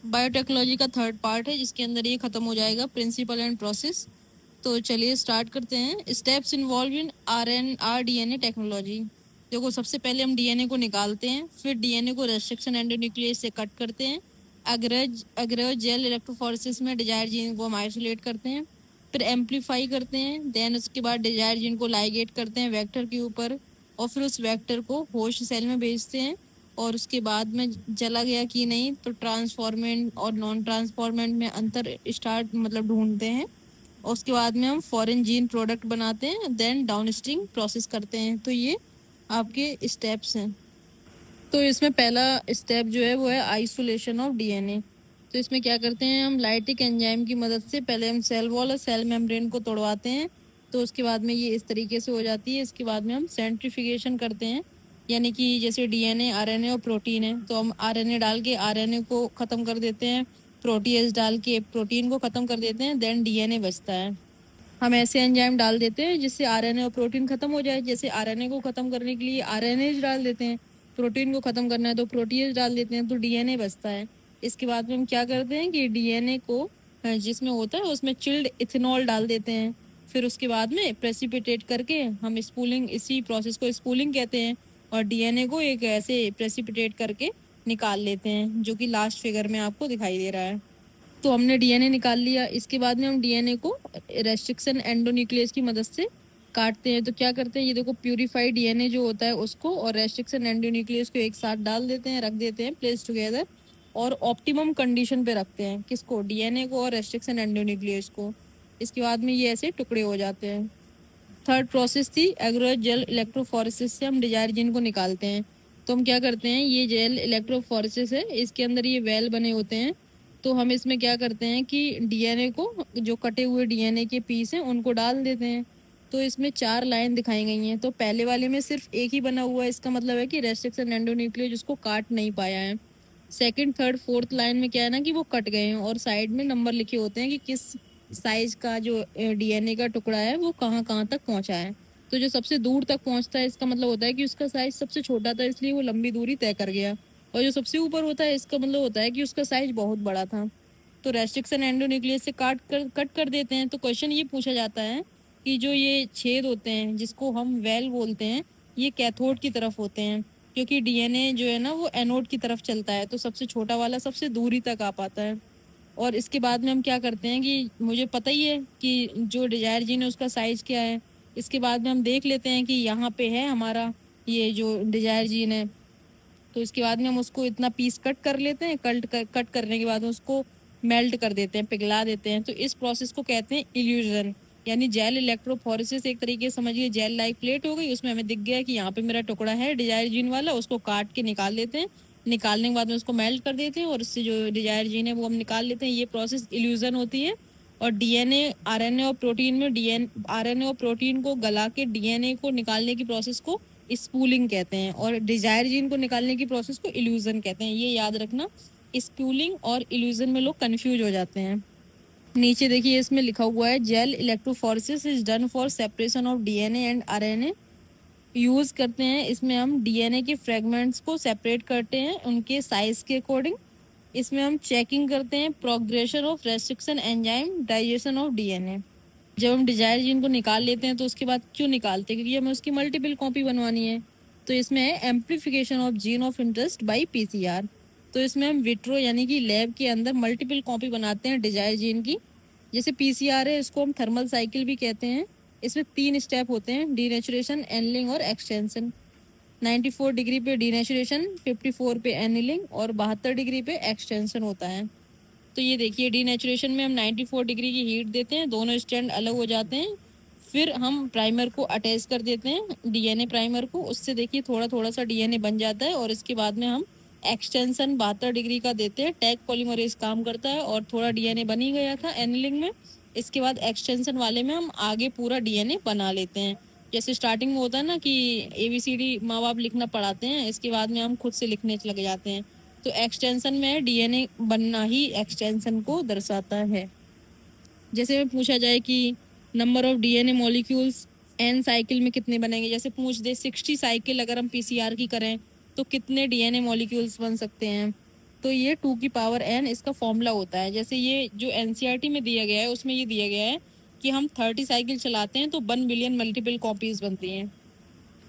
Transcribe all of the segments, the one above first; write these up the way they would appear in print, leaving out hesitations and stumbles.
Biotechnology का third part है जिसके अंदर ये खत्म हो जाएगा, प्रिंसिपल एंड प्रोसेस। तो चलिए स्टार्ट करते हैं। Steps involve in are DNA technology. देखो, सबसे पहले हम डीएनए को निकालते हैं, फिर डीएनए को रेस्ट्रिक्शन एंडोन्यूक्लियस से कट करते हैं। अग्रज जेल इलेक्ट्रोफोरेसिस में डिजायर जीन को हम आइसोलेट करते हैं, फिर एम्पलीफाई करते हैं। देन उसके बाद डिजायर जीन को लाइगेट करते हैं वेक्टर के ऊपर, और फिर उस वेक्टर को होस्ट सेल में भेजते हैं। और उसके बाद में चला गया कि नहीं, तो ट्रांसफॉर्मेंट और नॉन ट्रांसफॉर्मेंट में अंतर स्टार्ट मतलब ढूंढते हैं। और उसके बाद में हम फॉरेन जीन प्रोडक्ट बनाते हैं, देन डाउनस्ट्रीम प्रोसेस करते हैं। तो ये आपके स्टेप्स हैं। तो इसमें पहला स्टेप जो है वो है आइसोलेशन ऑफ डीएनए। तो इसमें क्या करते हैं, हम लाइटिक एंजाइम की मदद से पहले हम सेल वॉल और सेल मेम्ब्रेन को तोड़वाते हैं। तो उसके बाद में ये इस तरीके से हो जाती है। इसके बाद में हम सेंट्रीफिकेशन करते हैं, यानी कि जैसे डीएनए, आरएनए और प्रोटीन है, तो हम आरएनए डाल के आरएनए को ख़त्म कर देते हैं, प्रोटीएज डाल के प्रोटीन को ख़त्म कर देते हैं, देन डीएनए बचता है। हम ऐसे एंजाइम डाल देते हैं जिससे आरएनए और प्रोटीन खत्म हो जाए। जैसे आरएनए को खत्म करने के लिए आरएनएज डाल देते हैं, प्रोटीन को खत्म करना है तो प्रोटीएज डाल देते हैं, तो डीएनए बचता है। इसके बाद में हम क्या करते हैं कि डीएनए को जिसमें होता है उसमें चिल्ड इथेनॉल डाल देते हैं। फिर उसके बाद में प्रेसिपिटेट करके हम स्पूलिंग, इसी प्रोसेस को स्पूलिंग कहते हैं, और डीएनए को एक ऐसे प्रेसिपिटेट करके निकाल लेते हैं, जो कि लास्ट फिगर में आपको दिखाई दे रहा है। तो हमने डीएनए निकाल लिया। इसके बाद में हम डीएनए को रेस्ट्रिक्शन एंडोन्यूक्लियस की मदद से काटते हैं। तो क्या करते हैं, ये देखो, प्यूरिफाइड डीएनए जो होता है उसको और रेस्ट्रिक्शन एंडोन्यूक्लियस को एक साथ डाल देते हैं, रख देते हैं प्लेस टुगेदर, और ऑप्टिमम कंडीशन पे रखते हैं। किसको? डीएनए को और रेस्ट्रिक्शन एंडोन्यूक्लियस को। इसके बाद में ये ऐसे टुकड़े हो जाते हैं। थर्ड प्रोसेस थी एग्रो जेल इलेक्ट्रोफोरेसिस से हम डिजायर जीन को निकालते हैं। तो हम क्या करते हैं, ये जेल इलेक्ट्रोफोरेसिस है, इसके अंदर ये वेल बने होते हैं। तो हम इसमें क्या करते हैं कि डीएनए को, जो कटे हुए डीएनए के पीस हैं उनको डाल देते हैं। तो इसमें 4 लाइन दिखाई गई हैं। तो पहले वाले में सिर्फ एक ही बना हुआ है, इसका मतलब है कि रेस्ट्रिक्शन एंडोन्यूक्लियस उसको काट नहीं पाया है। सेकंड, थर्ड, फोर्थ लाइन में क्या है ना कि वो कट गए हैं, और साइड में नंबर लिखे होते हैं कि किस साइज का जो डीएनए का टुकड़ा है वो कहाँ कहाँ तक पहुंचा है। तो जो सबसे दूर तक पहुंचता है, इसका मतलब होता है कि उसका साइज सबसे छोटा था, इसलिए वो लंबी दूरी तय कर गया। और जो सबसे ऊपर होता है, इसका मतलब होता है कि उसका साइज बहुत बड़ा था। तो रेस्ट्रिक्शन एंडोन्यूक्लियस से कट कर देते हैं। तो क्वेश्चन ये पूछा जाता है कि जो ये छेद होते हैं जिसको हम वेल बोलते हैं, ये कैथोड की तरफ होते हैं, क्योंकि डीएनए जो है ना वो एनोड की तरफ चलता है। तो सबसे छोटा वाला सबसे दूरी तक आ पाता है। और इसके बाद में हम क्या करते हैं कि मुझे पता ही है कि जो डिजायर जीन है उसका साइज क्या है। इसके बाद में हम देख लेते हैं कि यहाँ पे है हमारा ये जो डिजायर जीन है। तो इसके बाद में हम उसको इतना पीस कट कर लेते हैं। कट करने के बाद उसको मेल्ट कर देते हैं, पिघला देते हैं। तो इस प्रोसेस को कहते हैं इल्यूजन, यानी जेल इलेक्ट्रोफोरेसिस। एक तरीके से समझिए जेल लाइक प्लेट हो गई, उसमें हमें दिख गया कि यहाँ पे मेरा टुकड़ा है डिजायर जीन वाला, उसको काट के निकाल लेते हैं। निकालने के बाद में उसको मेल्ट कर देते हैं, और उससे जो डिजायर जीन है वो हम निकाल लेते हैं। ये प्रोसेस इल्यूजन होती है। और डीएनए, आरएनए और प्रोटीन में आरएनए और प्रोटीन को गला के डीएनए को निकालने की प्रोसेस को स्पूलिंग कहते हैं, और डिजायर जीन को निकालने की प्रोसेस को इल्यूजन कहते हैं। ये याद रखना, स्पूलिंग और इल्यूजन में लोग कंफ्यूज हो जाते हैं। नीचे देखिए, इसमें लिखा हुआ है gel electrophoresis is done for separation of DNA and RNA. Use करते हैं इसमें हम डीएनए के फ्रेगमेंट्स को सेपरेट करते हैं उनके साइज के अकॉर्डिंग। इसमें हम चेकिंग करते हैं progression of restriction enzyme digestion of DNA. जब हम डिजायर जीन को निकाल लेते हैं तो उसके बाद क्यों निकालते हैं, क्योंकि हमें उसकी मल्टीपल कॉपी बनवानी है। तो इसमें है amplification of gene of interest by PCR. तो इसमें हम विट्रो यानी कि लैब के अंदर मल्टीपल कॉपी बनाते हैं डिजायर जीन की। जैसे पीसीआर है, इसको हम थर्मल साइकिल भी कहते हैं। इसमें 3 स्टेप होते हैं, डीनेचुरेशन, एनलिंग और एक्सटेंशन। 94 डिग्री पे डीनेचुरेशन, 54 पे एनिलिंग और 72 डिग्री पे एक्सटेंशन होता है। तो ये देखिए, डीनेचुरेशन में हम 94 डिग्री की हीट देते हैं, दोनों स्ट्रैंड अलग हो जाते हैं। फिर हम प्राइमर को अटैच कर देते हैं, डीएनए प्राइमर को। उससे देखिए थोड़ा थोड़ा सा डीएनए बन जाता है। और इसके बाद में हम एक्सटेंशन 72 डिग्री का देते हैं। टैग पॉलीमरेज काम करता है, और थोड़ा डीएनए बन ही गया था एनिलिंग में। इसके बाद एक्सटेंशन वाले में हम आगे पूरा डीएनए बना लेते हैं। जैसे स्टार्टिंग में होता है ना कि ABCD माँ बाप लिखना पढ़ाते हैं, इसके बाद में हम खुद से लिखने लग जाते हैं। तो एक्सटेंशन में डीएनए बनना ही एक्सटेंशन को दर्शाता है। जैसे में पूछा जाए कि number of DNA molecules n cycle में कितने बनेंगे, जैसे पूछ दे 60 साइकिल अगर हम पीसीआर की करें तो कितने डीएनए मॉलिक्यूल्स बन सकते हैं। तो ये 2 की पावर n इसका फॉर्मूला होता है। जैसे ये जो एनसीईआरटी में दिया गया है उसमें ये दिया गया है कि हम 30 साइकिल चलाते हैं तो 1 बिलियन मल्टीपल कॉपीज बनती हैं।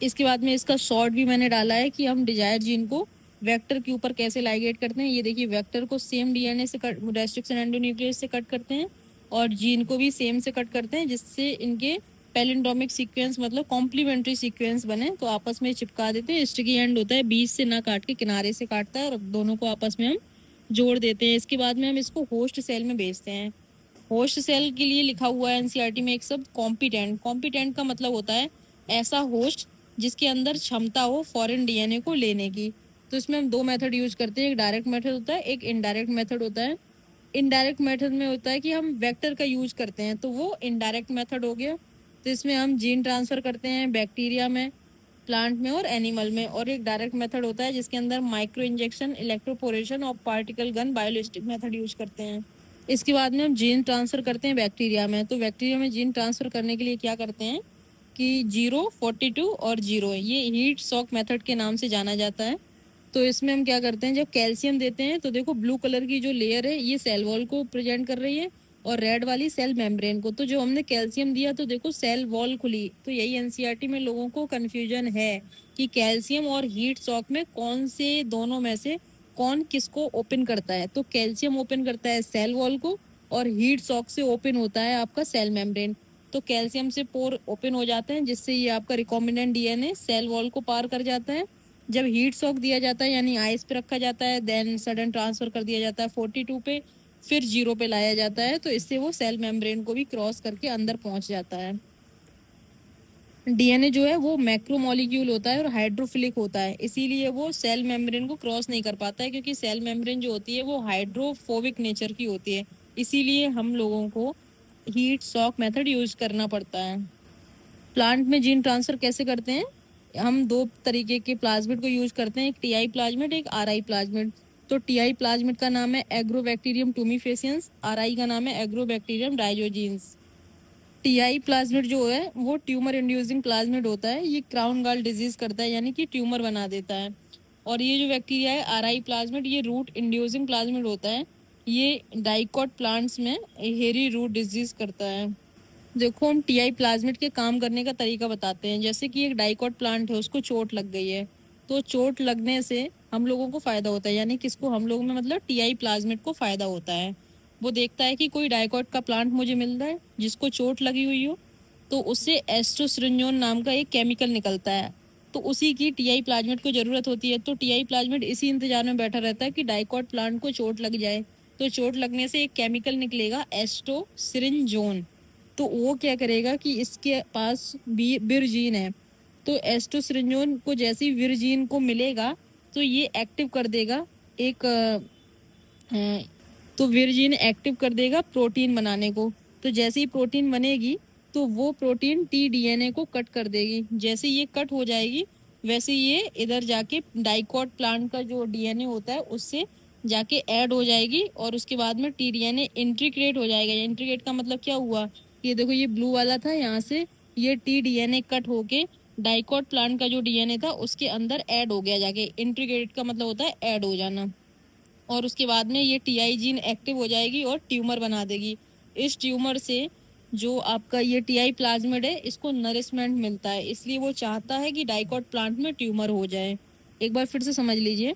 इसके बाद में इसका शॉर्ट भी मैंने डाला है कि हम डिजायर जीन को वेक्टर के ऊपर कैसे लाइगेट करते हैं। ये देखिए, वेक्टर को सेम डीएनए से कट, रेस्ट्रिक्शन एंडोन्यूक्लियस से कट करते हैं और जीन को भी सेम से कट करते हैं, जिससे इनके पैलिंड्रोमिक सीक्वेंस मतलब कॉम्प्लीमेंट्री सीक्वेंस बने, तो आपस में चिपका देते हैं। स्टिकी एंड होता है, बीच से ना काट के किनारे से काटता है और दोनों को आपस में हम जोड़ देते हैं। इसके बाद में हम इसको होस्ट सेल में भेजते हैं। होस्ट सेल के लिए लिखा हुआ है एनसीईआरटी में एक शब्द कॉम्पिटेंट। कॉम्पिटेंट का मतलब होता है ऐसा होस्ट जिसके अंदर क्षमता हो फॉरेन डीएनए को लेने की। तो इसमें हम 2 मेथड यूज करते हैं, एक डायरेक्ट मेथड होता है, एक इनडायरेक्ट मेथड होता है। इनडायरेक्ट मेथड में होता है कि हम वेक्टर का यूज करते हैं, तो वो इनडायरेक्ट मेथड हो गया। तो इसमें हम जीन ट्रांसफर करते हैं बैक्टीरिया में, प्लांट में और एनिमल में। और एक डायरेक्ट मेथड होता है जिसके अंदर माइक्रो इंजेक्शन, इलेक्ट्रोपोरेशन और particle gun, biolistic method use करते हैं। इसके बाद में हम जीन ट्रांसफर करते हैं बैक्टीरिया में। तो बैक्टीरिया में जीन ट्रांसफर करने के लिए क्या करते हैं कि 0, 42 और 0, ये हीट शॉक मेथड के नाम से जाना जाता है। तो इसमें हम क्या करते हैं, जब कैल्शियम देते हैं तो देखो ब्लू कलर की जो लेयर है ये सेल वॉल को प्रेजेंट कर रही है और रेड वाली सेल मेम्ब्रेन को। तो जो हमने कैल्शियम दिया तो देखो सेल वॉल खुली। तो यही एनसीईआरटी में लोगों को कंफ्यूजन है कि कैल्शियम और हीट शॉक में कौन से दोनों में से कौन किसको ओपन करता है। तो कैल्शियम ओपन करता है सेल वॉल को और हीट शॉक से ओपन होता है आपका सेल मेम्ब्रेन। तो कैल्शियम से पोर ओपन हो जाते हैं जिससे ये आपका रिकॉम्बिनेंट डीएनए सेल वॉल को पार कर जाता है। जब हीट शॉक दिया जाता है यानी आइस पे रखा जाता है, देन सडन ट्रांसफर कर दिया जाता है 42 पे, फिर 0 पे लाया जाता है, तो इससे वो सेल मेम्ब्रेन को भी क्रॉस करके अंदर पहुंच जाता है। डीएनए जो है वो मैक्रोमोलिक्यूल होता है और हाइड्रोफिलिक होता है, इसीलिए वो सेल मेम्ब्रेन को क्रॉस नहीं कर पाता है, क्योंकि सेल मेम्ब्रेन जो होती है वो हाइड्रोफोबिक नेचर की होती है। इसीलिए हम लोगों को हीट शॉक मेथड यूज करना पड़ता है। प्लांट में जीन ट्रांसफर कैसे करते हैं, हम 2 तरीके के प्लाज्मिड को यूज करते हैं, एक टीआई प्लाज्मिड, एक आरआई प्लाज्मिड। तो टीआई प्लाज्मिड का नाम है एग्रोबैक्टीरियम टूमीफेसियंस, आरआई का नाम है एग्रोबैक्टीरियम डाइजोजीन्स। टीआई प्लाज्मिड जो है वो ट्यूमर इंड्यूसिंग प्लाज्मिड होता है, ये क्राउन गाल डिजीज करता है यानी कि ट्यूमर बना देता है। और ये जो बैक्टीरिया है आरआई प्लाज्मिड, ये रूट इंड्यूसिंग प्लाज्मिड होता है, ये डाइकॉट प्लांट्स में हेरी रूट डिजीज करता है। देखो, हम टीआई प्लाज्मिड के काम करने का तरीका बताते हैं। जैसे कि एक डाइकॉट प्लांट है, उसको चोट लग गई है, तो चोट लगने से हम लोगों को फायदा होता है, यानी किसको, हम लोगों में मतलब टीआई प्लाज्मिड को फायदा होता है। वो देखता है कि कोई डाइकॉट का प्लांट मुझे मिल रहा है जिसको चोट लगी हुई हो, तो उससे एस्ट्रोसिरिंजोन नाम का एक केमिकल निकलता है, तो उसी की टीआई प्लाज्मिड को जरूरत होती है। तो टीआई प्लाज्मिड इसी इंतजार में बैठा रहता है कि डाइकॉट प्लांट को चोट लग जाए, तो चोट लगने से एक केमिकल निकलेगा एस्ट्रोसिरिंजोन। तो वो क्या करेगा कि इसके पास भी विरजीन है, तो एस्ट्रोसिरिंजोन को जैसे ही विरजीन को मिलेगा तो ये एक्टिव कर देगा एक तो विरजीन एक्टिव कर देगा प्रोटीन बनाने को। तो जैसे ही प्रोटीन बनेगी तो वो प्रोटीन टी डीएनए को कट कर देगी। जैसे ये कट हो जाएगी वैसे ये इधर जाके डाइकॉट प्लांट का जो डीएनए होता है उससे जाके ऐड हो जाएगी और उसके बाद में टी डीएनए इंटीग्रेट हो जाएगा। इंटीग्रेट का मतलब क्या हुआ, ये देखो ये ब्लू वाला था, यहाँ से ये टी डीएनए कट होके डाइकॉट प्लांट का जो डीएनए था उसके अंदर ऐड हो गया जाके। इंटीग्रेट का मतलब होता है ऐड हो जाना। और उसके बाद में ये टीआई जीन एक्टिव हो जाएगी और ट्यूमर बना देगी। इस ट्यूमर से जो आपका ये टीआई प्लाज्मिड है इसको नरिशमेंट मिलता है, इसलिए वो चाहता है कि डाइकॉट प्लांट में ट्यूमर हो जाए। एक बार फिर से समझ लीजिए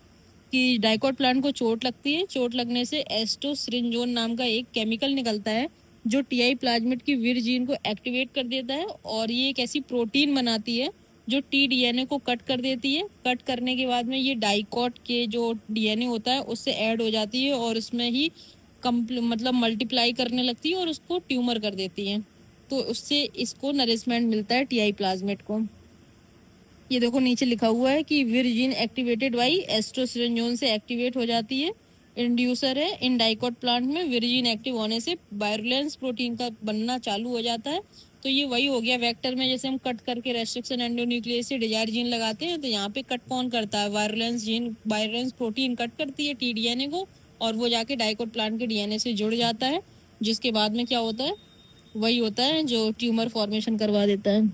कि डाइकॉट प्लांट को चोट लगती है, चोट लगने से एस्टोसिरिंजोन नाम का एक केमिकल निकलता है जो टीआई प्लाज्मिड की विर जीन को एक्टिवेट कर देता है और ये एक ऐसी प्रोटीन बनाती है जो टी डीएनए को कट कर देती है। कट करने के बाद में ये डाइकॉट के जो डीएनए होता है उससे ऐड हो जाती है और उसमें ही मतलब मल्टीप्लाई करने लगती है और उसको ट्यूमर कर देती है। तो उससे इसको नरिशमेंट मिलता है टीआई प्लाज्मिड को। ये देखो नीचे लिखा हुआ है कि विरजीन एक्टिवेटेड बाई एस्ट्रोसिरिंजोन से एक्टिवेट हो जाती है, इंड्यूसर है। इन डाइकॉट प्लांट में विरजीन एक्टिव होने से वायरुलेंस प्रोटीन का बनना चालू हो जाता है। तो ये वही हो गया वेक्टर में, जैसे हम कट करके रेस्ट्रिक्शन एंडोन्यूक्लियस से डिजायर जीन लगाते हैं, तो यहाँ पे कट कौन करता है, virulence gene, virulence protein cut करती है टीडीएनए को और वो जाके डाइकॉट प्लांट के डीएनए से जुड़ जाता है, जिसके बाद में क्या होता है, वही होता है जो ट्यूमर फॉर्मेशन करवा देता है।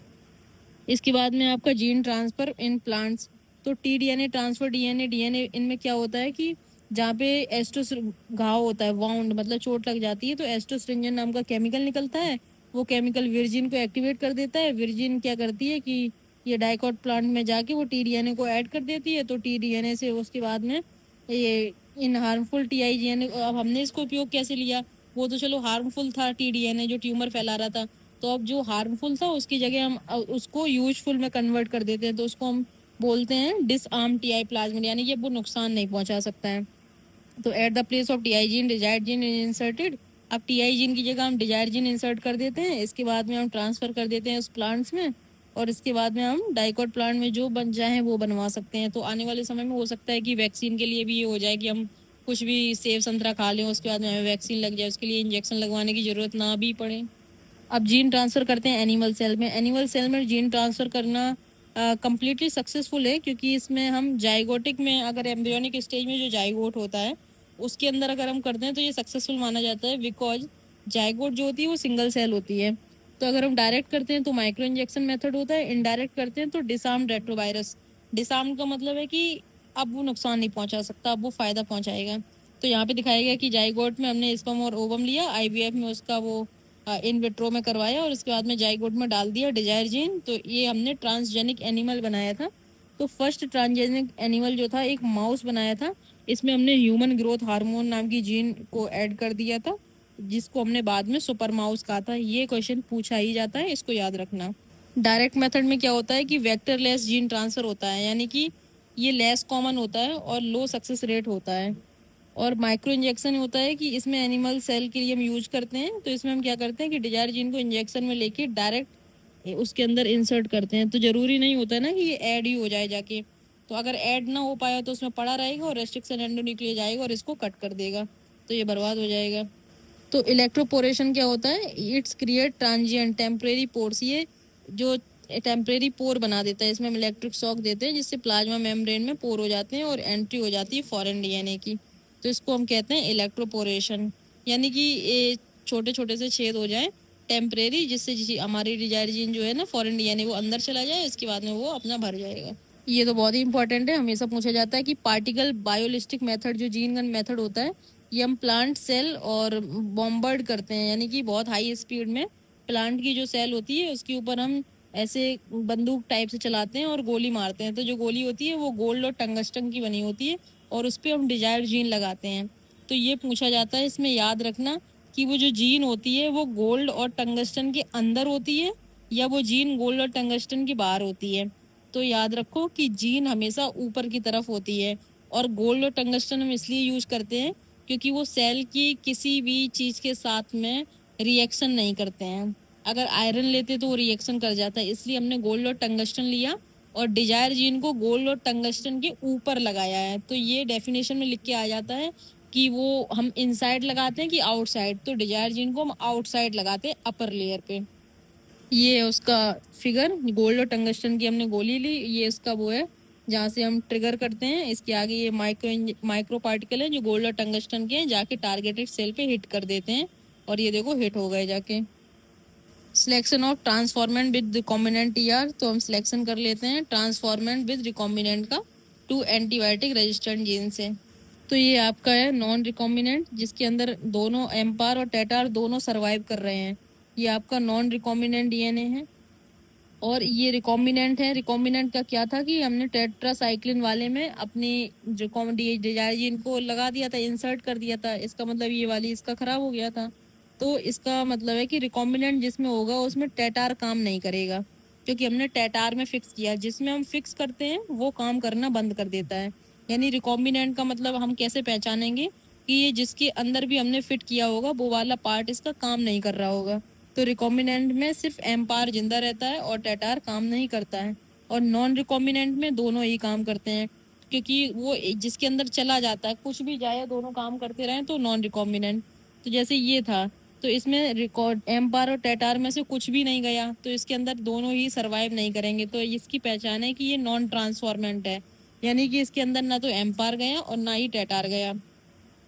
इसके बाद में आपका जीन ट्रांसफर इन प्लांट्स, तो T DNA transfer DNA, DNA इनमें क्या होता है कि जहाँ पे एस्टोस घाव होता है, वाउंड मतलब चोट लग जाती है, तो एस्टोस्ट्रिंजन नाम का केमिकल निकलता है। वो केमिकल विर्जिन को एक्टिवेट कर देता है। विर्जिन क्या करती है कि ये डाइकॉट प्लांट में जाके वो टीडीएनए को ऐड कर देती है। तो टीडीएनए से उसके बाद में ये इन हार्मफुल टीआईजीएनए, अब हमने इसको उपयोग कैसे लिया, वो तो चलो हार्मफुल था टीडीएनए जो ट्यूमर फैला रहा था, तो अब जो हार्मफुल था उसकी जगह हम उसको यूजफुल में कन्वर्ट कर देते हैं, तो उसको हम बोलते हैं डिसआर्म टीआई प्लाज्मिड, यानी कि वो नुकसान नहीं पहुंचा सकता है। तो at the place of TI gene desired gene inserted, अब टीआई जीन की जगह हम डिजायर्ड जीन इंसर्ट कर देते हैं। इसके बाद में हम ट्रांसफर कर देते हैं उस प्लांट्स में, और इसके बाद में हम डाइकॉट प्लांट में जो बन जाए वो बनवा सकते हैं। तो आने वाले समय में हो सकता है कि वैक्सीन के लिए भी ये हो जाए कि हम कुछ भी सेब संतरा खा लें, उसके बाद में हमें वैक्सीन लग जाए, उसके लिए इंजेक्शन लगवाने की जरूरत ना भी पड़े। अब जीन ट्रांसफर करते हैं एनिमल सेल में। एनिमल सेल में जीन ट्रांसफर करना कम्प्लीटली सक्सेसफुल है, क्योंकि इसमें हम जाइगोटिक में, अगर एम्ब्रियोनिक स्टेज में जो जाइगोट होता है उसके अंदर अगर हम करते हैं तो ये सक्सेसफुल माना जाता है, बिकॉज जाइगोट जो होती है वो सिंगल सेल होती है। तो अगर हम डायरेक्ट करते हैं तो माइक्रो इंजेक्शन मेथड होता है, इनडायरेक्ट करते हैं तो डिसआर्म रेट्रोवायरस। डिसआर्म का मतलब है कि अब वो नुकसान नहीं पहुंचा सकता, अब वो फायदा पहुंचाएगा। तो यहाँ पे दिखाया गया कि जाइगोट में हमने स्पर्म और ओवम लिया, आईवीएफ में उसका वो इन विट्रो में करवाया, और उसके बाद में जाइगोट में डाल दिया डिजायर जीन, तो ये हमने ट्रांसजेनिक एनिमल बनाया था। तो फर्स्ट ट्रांसजेनिक एनिमल जो था एक माउस बनाया था। इसमें हमने ह्यूमन ग्रोथ हार्मोन नाम की जीन को ऐड कर दिया था, जिसको हमने बाद में सुपर माउस कहा था। ये क्वेश्चन पूछा ही जाता है, इसको याद रखना। डायरेक्ट मेथड में क्या होता है कि वेक्टर लेस जीन ट्रांसफर होता है, यानी कि ये लेस कॉमन होता है और लो सक्सेस रेट होता है। और माइक्रो इंजेक्शन होता है कि इसमें एनिमल सेल के लिए हम यूज करते हैं। तो इसमें हम क्या करते हैं कि डिजायर जीन को इंजेक्शन में लेके डायरेक्ट उसके अंदर इंसर्ट करते हैं। तो जरूरी नहीं होता है ना कि ये ऐड ही हो जाए जाके, तो अगर ऐड ना हो पाया तो उसमें पड़ा रहेगा और रेस्ट्रिक्शन एंडोन्यूक्लियस जाएगा और इसको कट कर देगा, तो ये बर्बाद हो जाएगा। तो इलेक्ट्रोपोरेशन क्या होता है, it's create transient temporary pores, ये जो टेम्परेरी पोर बना देता है। इसमें हम इलेक्ट्रिक शॉक देते हैं जिससे प्लाज्मा मेम्ब्रेन में पोर हो जाते हैं और एंट्री हो जाती है फॉरेन डीएनए की। तो इसको हम कहते हैं इलेक्ट्रोपोरेशन, यानी कि ये छोटे छोटे से छेद हो जाए टेम्परेरी, जिससे हमारी डिजायर जीन जो है ना फॉरेन डीएनए वो अंदर चला जाए, इसके बाद में वो अपना भर जाएगा। ये तो बहुत ही इंपॉर्टेंट है, हमेशा पूछा जाता है कि पार्टिकल बायोलिस्टिक मेथड जो जीन गन मेथड होता है, ये हम प्लांट सेल और बॉम्बर्ड करते हैं, यानी कि बहुत हाई स्पीड में प्लांट की जो सेल होती है उसके ऊपर हम ऐसे बंदूक टाइप से चलाते हैं और गोली मारते हैं। तो जो गोली होती है वो गोल्ड और टंगस्टन की बनी होती है, और उस पर हम डिजायर्ड जीन लगाते हैं। तो ये पूछा जाता है, इसमें याद रखना कि वो जो जीन होती है वो गोल्ड और टंगस्टन के अंदर होती है, या वो जीन गोल्ड और टंगस्टन के बाहर होती है। तो याद रखो कि जीन हमेशा ऊपर की तरफ होती है, और गोल्ड और टंगस्टन हम इसलिए यूज करते हैं क्योंकि वो सेल की किसी भी चीज के साथ में रिएक्शन नहीं करते हैं। अगर आयरन लेते तो वो रिएक्शन कर जाता है, इसलिए हमने गोल्ड और टंगस्टन लिया और डिजायर जीन को गोल्ड और टंगस्टन के ऊपर लगाया है। तो ये डेफिनेशन में लिख के आ जाता है कि वो हम इनसाइड लगाते हैं कि आउटसाइड। तो डिजायर जीन को हम आउटसाइड लगाते हैं अपर लेयर पे। ये है उसका फिगर, गोल्ड और टंगस्टन की हमने गोली ली, ये इसका वो है जहाँ से हम ट्रिगर करते हैं। इसके आगे ये माइक्रो पार्टिकल है जो गोल्ड और टंगस्टन के हैं, जाके टारगेटेड सेल पे हिट कर देते हैं, और ये देखो हिट हो गए जाके। Selection of transformant with recombinant TR, तो हम सिलेक्शन कर लेते हैं ट्रांसफॉर्मेंट विद रिकॉम्बिनेंट का टू एंटीबायोटिक रेजिस्टेंट जीन से। तो ये आपका है नॉन रिकॉम्बिनेंट, जिसके अंदर दोनों एम्पार और टेटार दोनों सर्वाइव कर रहे हैं। ये आपका नॉन रिकॉम्बिनेंट डीएनए है। और ये रिकॉम्बिनेंट है। रिकॉम्बिनेंट का क्या था कि हमने टेट्रासाइक्लिन वाले में अपनी डिजायर जीन को लगा दिया था, इंसर्ट कर दिया था। इसका मतलब ये वाली इसका खराब हो गया था। तो इसका मतलब है कि रिकॉम्बिनेंट जिसमें होगा उसमें टेटार काम नहीं करेगा, क्योंकि हमने टेटार में फिक्स किया। जिसमें हम फिक्स करते हैं वो काम करना बंद कर देता है। यानी रिकॉम्बिनेंट का मतलब हम कैसे पहचानेंगे कि ये जिसके अंदर भी हमने फिट किया होगा वो वाला पार्ट इसका काम नहीं कर रहा होगा। तो रिकॉम्बिनेंट में सिर्फ एम्पार जिंदा रहता है और टेटार काम नहीं करता है, और नॉन रिकॉम्बिनेंट में दोनों ही काम करते हैं, क्योंकि वो जिसके अंदर चला जाता है कुछ भी जाए दोनों काम करते रहें तो नॉन रिकॉम्बिनेंट। तो जैसे ये था, तो इसमें रिकॉर्ड एम्पार और टेटार में से कुछ भी नहीं गया, तो इसके अंदर दोनों ही सरवाइव नहीं करेंगे। तो इसकी पहचान है कि ये नॉन ट्रांसफॉर्मेंट है, यानी कि इसके अंदर ना तो एम्पार गया और ना ही टेटार गया।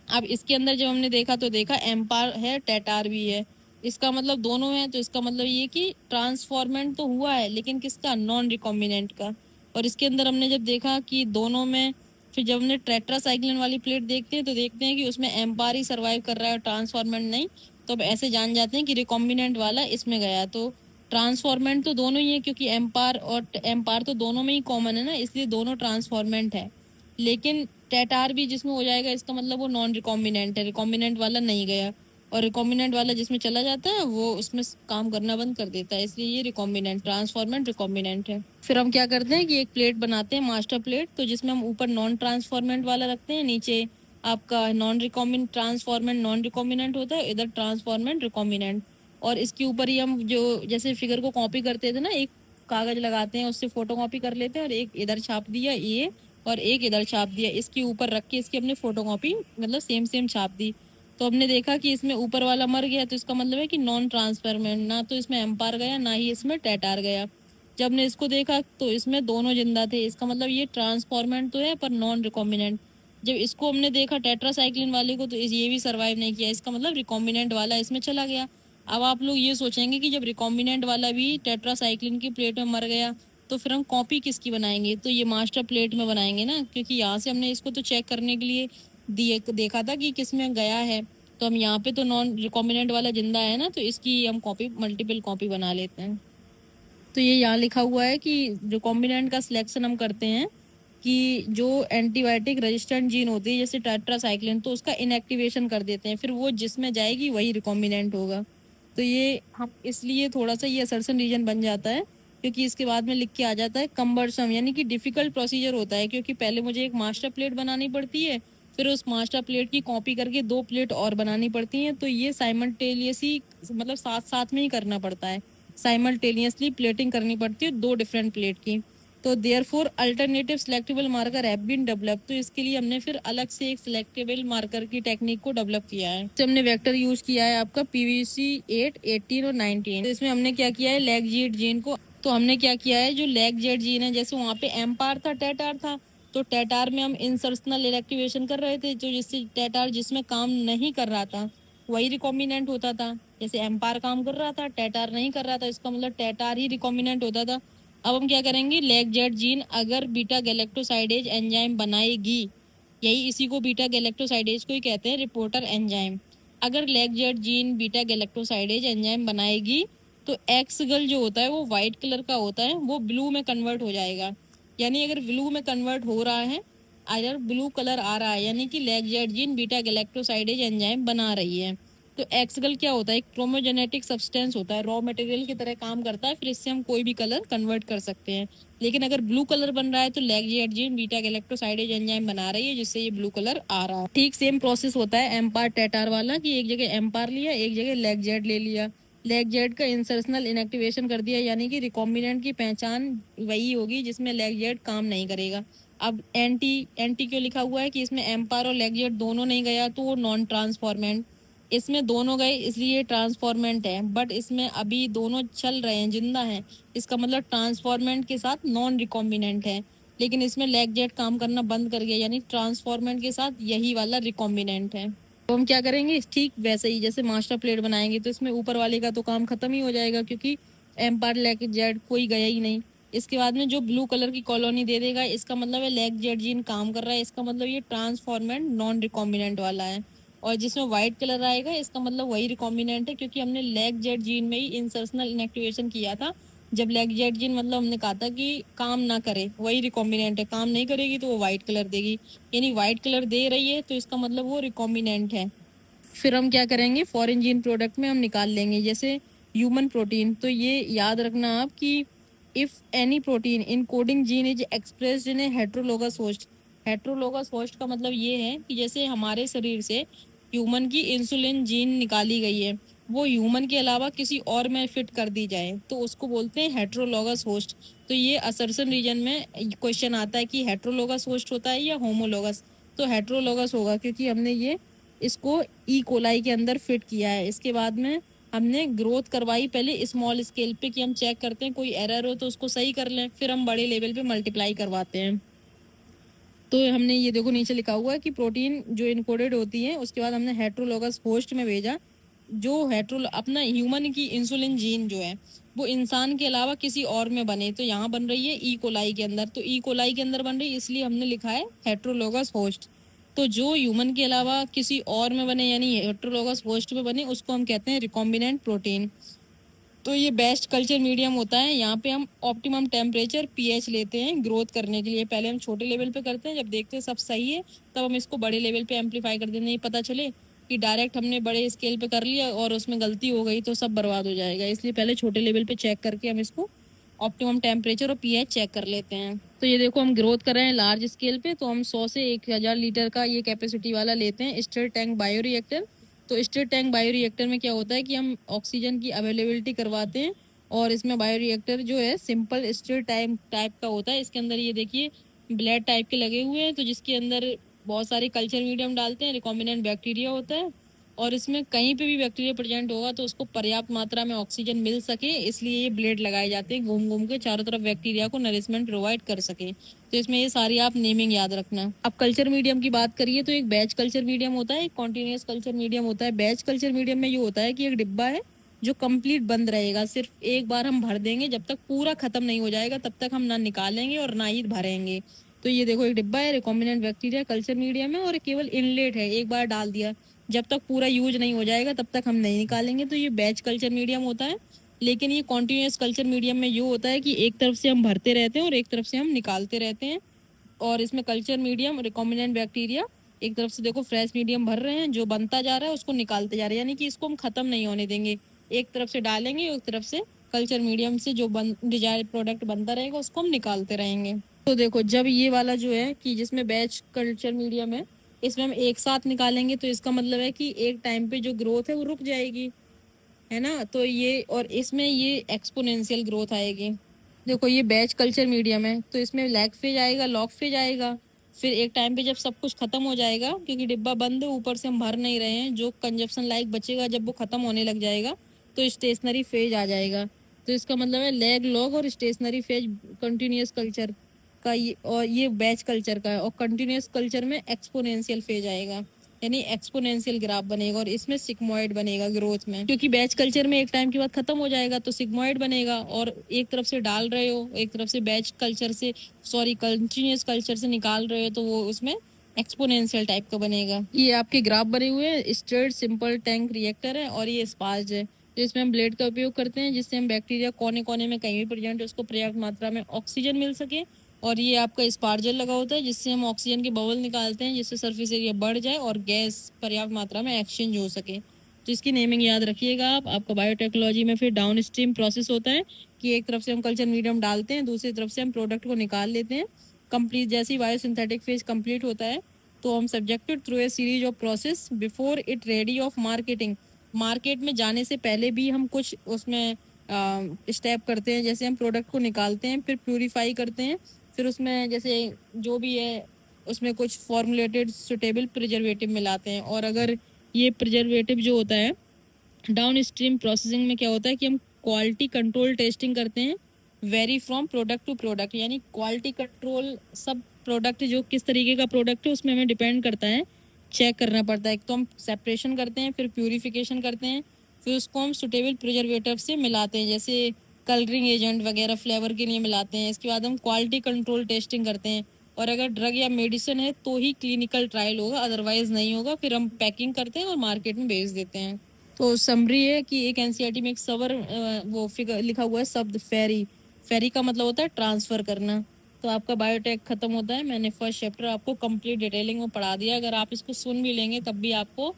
अब इसके अंदर जब हमने देखा तो देखा एम्पार है टेटार भी है, इसका मतलब दोनों है। तो इसका मतलब ये कि ट्रांसफॉर्मेंट तो हुआ है, लेकिन किसका, नॉन रिकॉम्बिनेंट का। और इसके अंदर हमने जब देखा कि दोनों में फिर जब हमने टेट्रासाइक्लिन वाली प्लेट देखते हैं तो देखते हैं कि उसमें एम्पार ही सर्वाइव कर रहा है, ट्रांसफॉर्मेंट नहीं। तो अब ऐसे जान जाते हैं कि रिकॉम्बिनेंट वाला इसमें गया। तो ट्रांसफॉर्मेंट तो दोनों ही है, क्योंकि एम्पार और एम्पार तो दोनों में ही कॉमन है ना, इसलिए दोनों ट्रांसफॉर्मेंट है। लेकिन टेटार भी जिसमें हो जाएगा, इसका मतलब वो नॉन रिकॉम्बिनेंट है, रिकॉम्बिनेंट वाला नहीं गया। और रिकॉम्बिनेंट वाला जिसमें चला जाता है वो उसमें काम करना बंद कर देता है, इसलिए ये रिकॉम्बिनेंट, ट्रांसफॉर्मेंट रिकॉम्बिनेंट है। फिर हम क्या करते हैं कि एक प्लेट बनाते हैं, मास्टर प्लेट, तो जिसमें हम ऊपर नॉन ट्रांसफॉर्मेंट वाला रखते हैं, नीचे आपका non recombinant, transformant non recombinant होता है, इधर ट्रांसफॉर्मेंट रिकॉम्बिनेंट। और इसके ऊपर ही हम जो जैसे फिगर को कॉपी करते थे ना, एक कागज लगाते हैं, उससे फोटो कॉपी कर लेते हैं और एक इधर छाप दिया ये, और एक इधर छाप दिया, इसके ऊपर रख के इसकी हमने फोटो कॉपी मतलब सेम सेम छाप दी। तो हमने देखा कि इसमें ऊपर वाला मर गया, तो इसका मतलब है कि नॉन ट्रांसफॉर्मेंट, ना तो इसमें एम्पार गया ना ही इसमें टेटार गया। जब हमने इसको देखा तो इसमें दोनों जिंदा थे, इसका मतलब ये ट्रांसफॉर्मेंट तो है पर नॉन रिकॉम्बिनेंट। जब इसको हमने देखा टेट्रासाइक्लिन वाले को, तो ये भी सर्वाइव नहीं किया, इसका मतलब रिकॉम्बिनेंट वाला इसमें चला गया। अब आप लोग ये सोचेंगे कि जब रिकॉम्बिनेंट वाला भी टेट्रासाइक्लिन की प्लेट में मर गया, तो फिर हम कॉपी किसकी बनाएंगे? तो ये मास्टर प्लेट में बनाएंगे ना, क्योंकि यहाँ से हमने इसको तो चेक करने के लिए दिए देखा था कि किस में गया है। तो हम यहाँ पे तो नॉन रिकॉम्बिनेंट वाला जिंदा है ना, तो इसकी हम कॉपी, मल्टीपल कॉपी बना लेते हैं। तो ये यहाँ लिखा हुआ है कि रिकॉम्बिनेंट का सिलेक्शन हम करते हैं कि जो एंटीबायोटिक रेजिस्टेंट जीन होती है जैसे टेट्रासाइक्लिन, तो उसका इनएक्टिवेशन कर देते हैं, फिर वो जिसमें जाएगी वही रिकॉम्बिनेंट होगा। तो ये हम इसलिए थोड़ा सा ये असर्शन रीजन बन जाता है, क्योंकि इसके बाद में लिख के आ जाता है कम्बरसम, यानी कि डिफिकल्ट प्रोसीजर होता है, क्योंकि पहले मुझे एक मास्टर प्लेट बनानी पड़ती है, फिर उस मास्टर प्लेट की कॉपी करके 2 प्लेट और बनानी पड़ती हैं। तो ये साइमल्टेनियसली मतलब साथ साथ में ही करना पड़ता है, साइमल्टेनियसली प्लेटिंग करनी पड़ती है 2 डिफरेंट प्लेट की। तो therefore alternative selectable marker have been develop, तो इसके लिए हमने फिर अलग से एक सिलेक्टेबल मार्कर की टेक्निक को डेवलप किया है। तो हमने वेक्टर यूज किया है आपका पीवीसी 8, 18 और 19। तो इसमें हमने क्या किया है, लैग जेड जीन को, तो हमने क्या किया है, जो लैग जेड जीन है, जैसे वहाँ पे एम्पार था, टेटार था, तो टेटार में हम इंसर्शनल इनएक्टिवेशन कर रहे थे, जो जिससे टेटार जिसमें काम नहीं कर रहा था वही रिकॉम्बिनेंट होता था। जैसे एम्पार काम कर रहा था, टेटार नहीं कर रहा था, इसका मतलब टेटार ही रिकॉम्बिनेंट होता था। अब हम क्या करेंगे, लैग जेड जीन अगर बीटा गैलेक्टोसाइडेज एंजाइम बनाएगी, यही इसी को बीटा गैलेक्टोसाइडेज को ही कहते हैं, रिपोर्टर एंजाइम। अगर lag Z gene beta galactosidase enzyme बनाएगी, तो एक्सगल जो होता है वो व्हाइट कलर का होता है, वो ब्लू में कन्वर्ट हो जाएगा। यानी अगर ब्लू में कन्वर्ट हो रहा है, अगर ब्लू कलर आ रहा है, यानी कि lag Z gene beta galactosidase enzyme बना रही है। तो एक्सगल क्या होता है, एक क्रोमोजेनेटिक सब्सटेंस होता है, रॉ मटेरियल की तरह काम करता है, फिर इससे हम कोई भी कलर कन्वर्ट कर सकते हैं। लेकिन अगर ब्लू कलर बन रहा है तो lag Z gene beta galactosidase enzyme बना रही है, जिससे ये ब्लू कलर आ रहा है। ठीक सेम प्रोसेस होता है एम्पार टेटार वाला, कि एक जगह एम्पार लिया, एक जगह लैग जेड ले लिया, लैग जेड का इंसर्शनल इनएक्टिवेशन कर दिया, यानी कि रिकॉम्बिनेंट की पहचान वही होगी जिसमें लैग जेड काम नहीं करेगा। अब एंटी एंटी क्यों लिखा हुआ है कि इसमें एम्पार और लैग जेड दोनों नहीं गया, तो वो नॉन ट्रांसफॉर्मेंट, इसमें दोनों गए इसलिए ट्रांसफॉर्मेंट है, बट इसमें अभी दोनों चल रहे हैं, जिंदा हैं, इसका मतलब ट्रांसफॉर्मेंट के साथ नॉन रिकॉम्बिनेंट है। लेकिन इसमें लैग जेड काम करना बंद कर गया, यानी ट्रांसफॉर्मेंट के साथ यही वाला रिकॉम्बिनेंट है। तो हम क्या करेंगे, ठीक वैसे ही जैसे मास्टर प्लेट बनाएंगे, तो इसमें ऊपर वाले का तो काम खत्म ही हो जाएगा, क्योंकि एम्पायर लैग जेड कोई गया ही नहीं। इसके बाद में जो ब्लू कलर की कॉलोनी दे देगा, इसका मतलब है लैग जेड जीन काम कर रहा है, इसका मतलब ये ट्रांसफॉर्मेंट नॉन रिकॉम्बिनेंट वाला है। और जिसमें व्हाइट कलर आएगा, इसका मतलब वही रिकॉम्बिनेंट है, क्योंकि हमने लैग जेड जीन में ही इंसर्शनल इनएक्टिवेशन किया था। जब लैग जेड जीन मतलब हमने कहा था कि काम ना करे, वही रिकॉम्बिनेंट है, काम नहीं करेगी तो वो व्हाइट कलर देगी, यानी व्हाइट कलर दे रही है तो इसका मतलब वो रिकॉम्बिनेंट है। फिर हम क्या करेंगे, फॉरेन जीन प्रोडक्ट में हम निकाल लेंगे, जैसे ह्यूमन प्रोटीन। तो ये याद रखना आप कि if any protein in coding gene is expressed in A heterologous host. Heterologous host का मतलब ये है कि जैसे हमारे शरीर से ह्यूमन की इंसुलिन जीन निकाली गई है, वो ह्यूमन के अलावा किसी और में फिट कर दी जाए, तो उसको बोलते हैं हेट्रोलोगस होस्ट। तो ये असर्शन रीजन में क्वेश्चन आता है कि हेट्रोलोगस होस्ट होता है या होमोलोगस। तो हेट्रोलोगस होगा, क्योंकि हमने ये इसको ई कोलाई के अंदर फिट किया है। इसके बाद में हमने ग्रोथ करवाई पहले स्मॉल स्केल पे, कि हम चेक करते हैं कोई एरर हो तो उसको सही कर लें, फिर हम बड़े लेवल पे मल्टीप्लाई करवाते हैं। तो हमने ये देखो नीचे लिखा हुआ है कि प्रोटीन जो इनकोडेड होती है, उसके बाद हमने हेट्रोलोगस होस्ट में भेजा, जो हेट्रो अपना ह्यूमन की इंसुलिन जीन जो है वो इंसान के अलावा किसी और में बने, तो यहाँ बन रही है ई कोलाई के अंदर, तो ई कोलाई के अंदर बन रही है, इसलिए हमने लिखा है हेट्रोलोगस होस्ट। तो जो ह्यूमन के अलावा किसी और में बने यानी हेट्रोलोगस होस्ट में बने उसको हम कहते हैं रिकॉम्बिनेंट प्रोटीन। तो ये बेस्ट कल्चर मीडियम होता है, यहाँ पे हम ऑप्टिमम टेम्परेचर पीएच लेते हैं ग्रोथ करने के लिए। पहले हम छोटे लेवल पे करते हैं, जब देखते हैं सब सही है तब हम इसको बड़े लेवल पे एम्पलीफाई कर देते हैं। नहीं पता चले कि डायरेक्ट हमने बड़े स्केल पे कर लिया और उसमें गलती हो गई तो सब बर्बाद हो जाएगा, इसलिए पहले छोटे लेवल पे चेक करके हम इसको ऑप्टिमम टेम्परेचर और पीएच चेक कर लेते हैं। तो ये देखो हम ग्रोथ कर रहे हैं लार्ज स्केल पे, तो हम 100 से 1000 लीटर का ये कैपेसिटी वाला लेते हैं स्टिर टैंक बायोरिएक्टर। तो स्टिर टैंक बायोरिएक्टर में क्या होता है कि हम ऑक्सीजन की अवेलेबिलिटी करवाते हैं, और इसमें बायोरिएक्टर जो है सिंपल स्टिर टाइप का होता है। इसके अंदर ये देखिए ब्लेड टाइप के लगे हुए हैं, तो जिसके अंदर बहुत सारे कल्चर मीडियम डालते हैं, रिकॉम्बिनेंट बैक्टीरिया होता है, और इसमें कहीं पे भी बैक्टीरिया प्रेजेंट होगा तो उसको पर्याप्त मात्रा में ऑक्सीजन मिल सके, इसलिए ये ब्लेड लगाए जाते हैं घूम घूम के चारों तरफ बैक्टीरिया को नरिशमेंट प्रोवाइड कर सके। तो इसमें ये सारी आप नेमिंग याद रखना। अब कल्चर मीडियम की बात करिए तो एक बैच कल्चर मीडियम होता है, एक कॉन्टिन्यूस कल्चर मीडियम होता है। बैच कल्चर मीडियम में ये होता है कि एक डिब्बा है जो कंप्लीट बंद रहेगा, सिर्फ एक बार हम भर देंगे, जब तक पूरा खत्म नहीं हो जाएगा तब तक हम ना निकालेंगे और ना ही भरेंगे। तो ये देखो एक डिब्बा है, रिकॉम्बिनेंट बैक्टीरिया कल्चर मीडियम है, और केवल इनलेट है, एक बार डाल दिया, जब तक पूरा यूज नहीं हो जाएगा तब तक हम नहीं निकालेंगे। तो ये बैच कल्चर मीडियम होता है। लेकिन ये कॉन्टिन्यूस कल्चर मीडियम में ये होता है कि एक तरफ से हम भरते रहते हैं और एक तरफ से हम निकालते रहते हैं। और इसमें कल्चर मीडियम रिकॉम्बिनेंट बैक्टीरिया एक तरफ से देखो फ्रेश मीडियम भर रहे हैं, जो बनता जा रहा है उसको निकालते जा रहे हैं, यानी कि इसको हम खत्म नहीं होने देंगे। एक तरफ से डालेंगे, एक तरफ से कल्चर मीडियम से जो डिजायर्ड प्रोडक्ट बनता रहेगा उसको हम निकालते रहेंगे। तो देखो जब ये वाला जो है कि जिसमें बैच कल्चर मीडियम है, इसमें हम एक साथ निकालेंगे तो इसका मतलब है कि एक टाइम पे जो ग्रोथ है वो रुक जाएगी, है ना। तो ये और इसमें ये एक्सपोनेंशियल ग्रोथ आएगी। देखो ये बैच कल्चर मीडियम है, तो इसमें लैग फेज आएगा, लॉग फेज आएगा, फिर एक टाइम पे जब सब कुछ खत्म हो जाएगा, क्योंकि डिब्बा बंद है ऊपर से हम भर नहीं रहे हैं, जो कंजप्शन लाइक बचेगा जब वो खत्म होने लग जाएगा तो स्टेशनरी फेज आ जाएगा। तो इसका मतलब है लैग, लॉग और स्टेशनरी फेज कंटिन्यूस कल्चर का और ये बैच कल्चर का है। और कंटिन्यूस कल्चर में एक्सपोनेंशियल फेज आएगा, यानी एक्सपोनेंशियल ग्राफ बनेगा, और इसमें सिग्मोइड बनेगा ग्रोथ में, क्योंकि बैच कल्चर में एक टाइम के बाद खत्म हो जाएगा तो सिग्मोइड बनेगा, और एक तरफ से डाल रहे हो, एक तरफ से बैच कल्चर से कंटिन्यूस कल्चर से निकाल रहे हो, तो वो उसमें एक्सपोनेंशियल टाइप का बनेगा। ये आपके ग्राफ बने हुए हैं, स्टिर्ड सिंपल टैंक रिएक्टर है और ये स्पार्ज है। तो इसमें हम ब्लेड का उपयोग करते हैं जिससे हम बैक्टीरिया कोने कोने में कहीं भी प्रेजेंट है उसको पर्याप्त मात्रा में ऑक्सीजन मिल सके। और ये आपका स्पार्जल लगा होता है जिससे हम ऑक्सीजन के बबल निकालते हैं, जिससे सरफेस एरिया बढ़ जाए और गैस पर्याप्त मात्रा में एक्सचेंज हो सके। तो इसकी नेमिंग याद रखिएगा आप। आपका बायोटेक्नोलॉजी में फिर डाउन स्ट्रीम प्रोसेस होता है कि एक तरफ से हम कल्चर मीडियम डालते हैं, दूसरी तरफ से हम प्रोडक्ट को निकाल लेते हैं। कंप्लीट जैसे ही बायोसिंथेटिक फेज कंप्लीट होता है तो हम subjected through a series of process before it ready of marketing. Market में जाने से पहले भी हम कुछ उसमें स्टेप करते हैं, जैसे हम प्रोडक्ट को निकालते हैं, फिर प्यूरिफाई करते हैं, फिर उसमें जैसे जो भी है उसमें कुछ फॉर्मुलेटेड सुटेबल प्रिजर्वेटिव मिलाते हैं। और अगर ये प्रिजर्वेटिव जो होता है डाउन स्ट्रीम प्रोसेसिंग में क्या होता है कि हम क्वालिटी कंट्रोल टेस्टिंग करते हैं, vary from product to product, यानी क्वालिटी कंट्रोल सब प्रोडक्ट जो किस तरीके का प्रोडक्ट है उसमें हमें डिपेंड करता है, चेक करना पड़ता है। एक तो हम सेपरेशन करते हैं, फिर प्यूरिफिकेशन करते हैं, फिर उसको हम सुटेबल प्रिजर्वेटिव से मिलाते हैं, जैसे कलरिंग एजेंट वगैरह फ्लेवर के लिए मिलाते हैं। इसके बाद हम क्वालिटी कंट्रोल टेस्टिंग करते हैं, और अगर ड्रग या मेडिसिन है तो ही क्लिनिकल ट्रायल होगा, अदरवाइज नहीं होगा। फिर हम पैकिंग करते हैं और मार्केट में भेज देते हैं। तो समरी है कि एक एनसीईआरटी में एक सवर वो फिगर लिखा हुआ है शब्द फेरी। फेरी का मतलब होता है ट्रांसफर करना। तो आपका बायोटेक खत्म होता है। मैंने फर्स्ट चैप्टर आपको कंप्लीट डिटेलिंग में पढ़ा दिया। अगर आप इसको सुन भी लेंगे तब भी आपको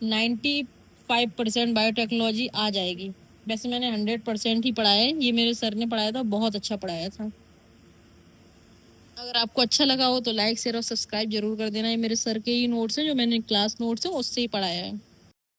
95% बायोटेक्नोलॉजी आ जाएगी। वैसे मैंने 100% ही पढ़ाया है, ये मेरे सर ने पढ़ाया था, बहुत अच्छा पढ़ाया था। अगर आपको अच्छा लगा हो तो लाइक शेयर और सब्सक्राइब जरूर कर देना। ये मेरे सर के ही नोट्स हैं, जो मैंने क्लास नोट्स हैं उससे ही पढ़ाया है।